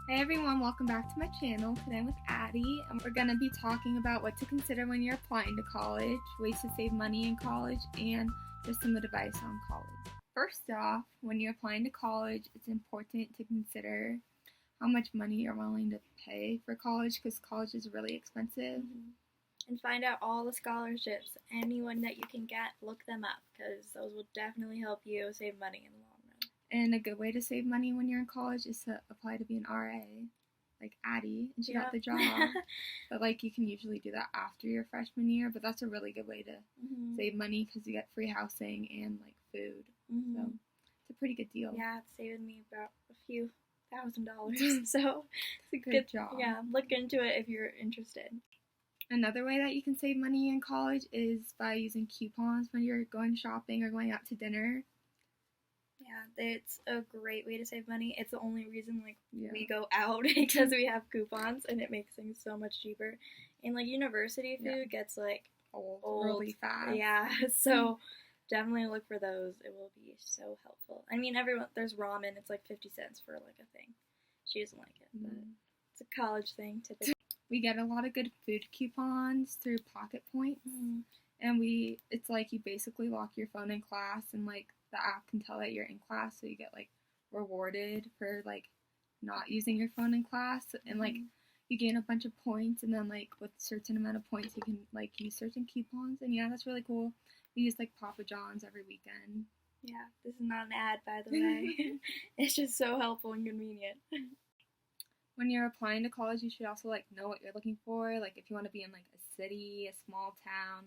Hey everyone, welcome back to my channel. Today I'm with Addie, and we're going to be talking about what to consider when you're applying to college, ways to save money in college, and just some advice on college. First off, when you're applying to college, it's important to consider how much money you're willing to pay for college, because college is really expensive. And find out all the scholarships, anyone that you can get, look them up, because those will definitely help you save money in the long run. And a good way to save money when you're in college is to apply to be an RA, like Addie, and she got the job. But like you can usually do that after your freshman year, but that's a really good way to save money because you get free housing and like food. So it's a pretty good deal. Yeah, it's saving me about a few $1,000. So it's a good job. Yeah, look into it if you're interested. Another way that you can save money in college is by using coupons when you're going shopping or going out to dinner. Yeah, it's a great way to save money. It's the only reason we go out because we have coupons and it makes things so much cheaper. And like university food gets like old really fast. Yeah, so definitely look for those. It will be so helpful. I mean, there's ramen. It's like 50 cents for like a thing. She doesn't like it, but it's a college thing typically. We get a lot of good food coupons through Pocket Points, and it's like you basically lock your phone in class, and like the app can tell that you're in class, so you get like rewarded for like not using your phone in class, and like you gain a bunch of points, and then like with a certain amount of points you can like use certain coupons, and yeah, that's really cool. We use like Papa John's every weekend. Yeah, this is not an ad, by the way. It's just so helpful and convenient. When you're applying to college, you should also like know what you're looking for. Like if you want to be in like a city, a small town,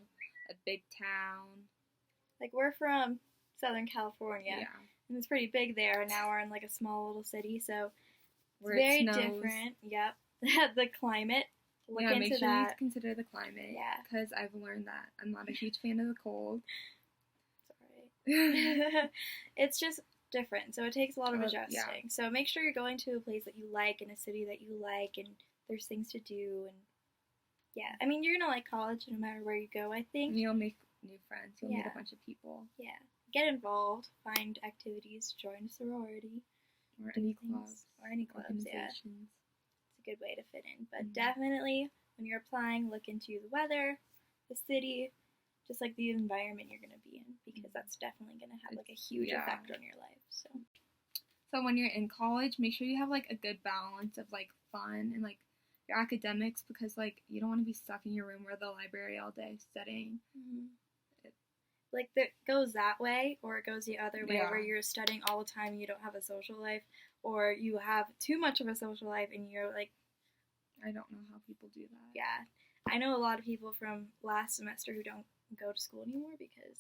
a big town. Like we're from Southern California, and it's pretty big there. Now we're in like a small little city, so it's very different. Yep, the climate. Look into make sure that. You consider the climate. Yeah, because I've learned that I'm not a huge fan of the cold. It's alright. It's just different, so it takes a lot of adjusting. Yeah. So make sure you're going to a place that you like, in a city that you like, and there's things to do. And yeah, I mean, you're gonna like college no matter where you go, I think. You'll make new friends. You'll meet a bunch of people. Yeah, get involved, find activities, join a sorority, or any clubs. Yeah, it's a good way to fit in. But definitely, when you're applying, look into the weather, the city, just like the environment you're going to be in, because that's definitely going to have like a huge effect on your life. So when you're in college, make sure you have like a good balance of like fun and like your academics, because like you don't want to be stuck in your room or the library all day studying. Like that goes that way, or it goes the other way, where you're studying all the time and you don't have a social life, or you have too much of a social life and you're like, I don't know how people do that. Yeah, I know a lot of people from last semester who don't go to school anymore because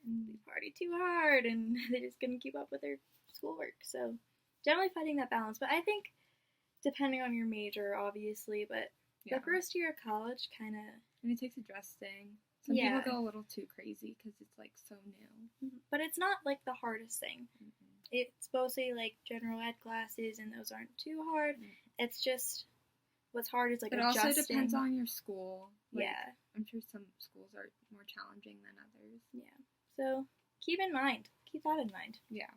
they party too hard and they just couldn't keep up with their schoolwork. So definitely finding that balance. But I think depending on your major, obviously, but the first year of college kind of... And it takes adjusting. Some people go a little too crazy because it's like so new. But it's not like the hardest thing. It's mostly like general ed classes, and those aren't too hard. It's just... What's hard is like adjusting. It also depends on your school. Like, I'm sure some schools are more challenging than others. Yeah. So keep that in mind. Yeah,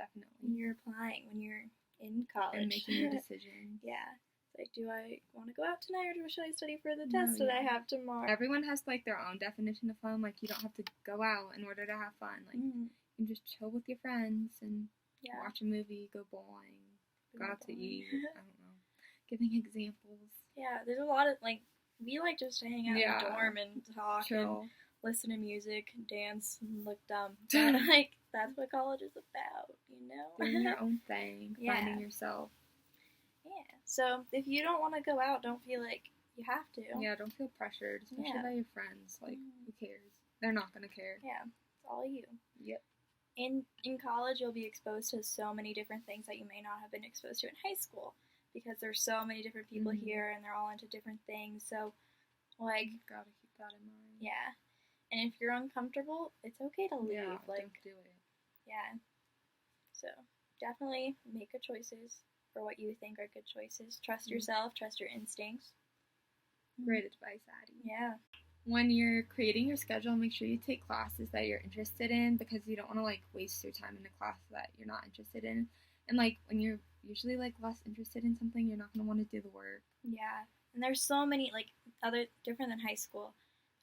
definitely. When you're applying, when you're in college. And making your decision. It's like, do I want to go out tonight, or should I study for the test that I have tomorrow? Everyone has like their own definition of fun. Like you don't have to go out in order to have fun. Like you can just chill with your friends and watch a movie, go bowling, go out to eat. I don't know. Giving examples. Yeah, there's a lot of, like, we like just to hang out in the dorm and talk and listen to music, dance, and look dumb. But, like, that's what college is about, you know? Doing your own thing, finding yourself. Yeah, so if you don't want to go out, don't feel like you have to. Yeah, don't feel pressured, especially by your friends. Like, who cares? They're not going to care. Yeah, it's all you. Yep. In college, you'll be exposed to so many different things that you may not have been exposed to in high school, because there's so many different people here and they're all into different things. So, like, you gotta keep that in mind. Yeah. And if you're uncomfortable, it's okay to leave. Yeah, don't do it. Yeah. So, definitely make good choices for what you think are good choices. Trust yourself, trust your instincts. Great advice, Addie. Yeah. When you're creating your schedule, make sure you take classes that you're interested in, because you don't want to like waste your time in a class that you're not interested in. And like when you're usually like less interested in something, you're not gonna want to do the work. Yeah, and there's so many like other different than high school.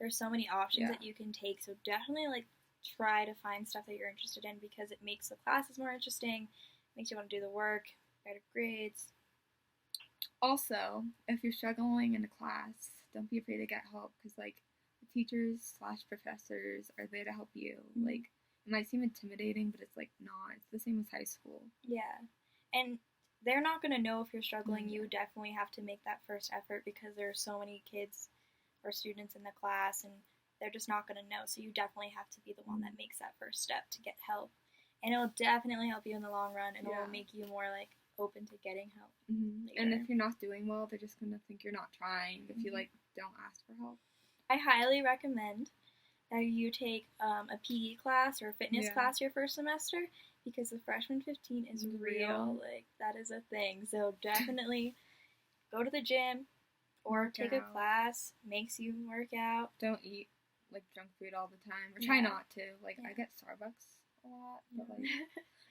There's so many options that you can take. So definitely like try to find stuff that you're interested in because it makes the classes more interesting, makes you want to do the work, better grades. Also, if you're struggling in a class, don't be afraid to get help because like the teachers/professors are there to help you. Mm-hmm. Like it might seem intimidating, but it's like not. It's the same as high school. Yeah, and they're not gonna know if you're struggling. Mm-hmm. You definitely have to make that first effort because there are so many kids or students in the class, and they're just not gonna know. So you definitely have to be the one that makes that first step to get help, and it'll definitely help you in the long run, and it'll make you more like open to getting help. Mm-hmm. And if you're not doing well, they're just gonna think you're not trying if you like don't ask for help. I highly recommend that you take a PE class or a fitness class your first semester because the freshman 15 is real. Like that is a thing. So definitely go to the gym or take a class. Makes you work out. Don't eat like junk food all the time. Or try not to. Like I get Starbucks a lot, but like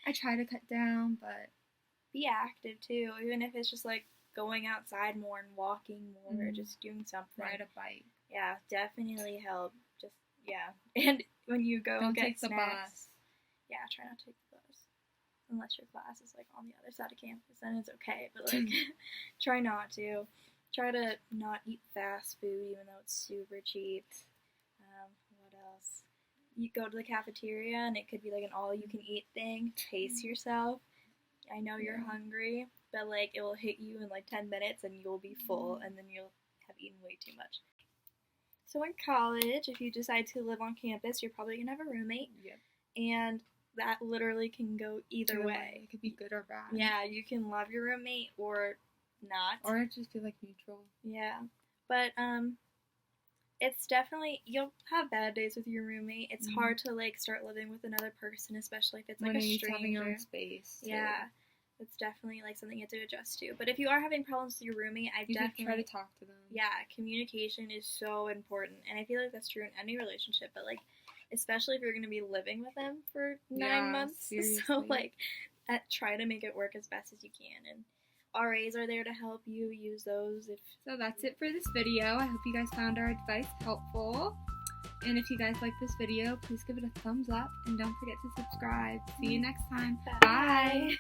I try to cut down, but be active too, even if it's just like going outside more and walking more or just doing something. Ride a bike. Yeah, definitely help. Just and when you go don't get take snacks, the bus. Yeah, try not to take the bus unless your class is like on the other side of campus, then it's okay. But like, try not to. Try to not eat fast food, even though it's super cheap. What else? You go to the cafeteria, and it could be like an all-you-can-eat thing. Pace yourself. I know you're hungry, but like it will hit you in like 10 minutes, and you'll be full, and then you'll have eaten way too much. So in college, if you decide to live on campus, you're probably gonna have a roommate. Yep. And that literally can go either way. It could be good or bad. Yeah, you can love your roommate or not. Or just be like neutral. Yeah. But it's definitely, you'll have bad days with your roommate. It's hard to like start living with another person, especially if it's like a stranger. Having your own space. Yeah. It's definitely like something you have to adjust to. But if you are having problems with your roommate, you definitely try to talk to them. Yeah, communication is so important, and I feel like that's true in any relationship. But like, especially if you're going to be living with them for 9 months, seriously. So like, try to make it work as best as you can. And RAs are there to help you. Use those. So that's it for this video. I hope you guys found our advice helpful. And if you guys like this video, please give it a thumbs up and don't forget to subscribe. See you next time. Bye.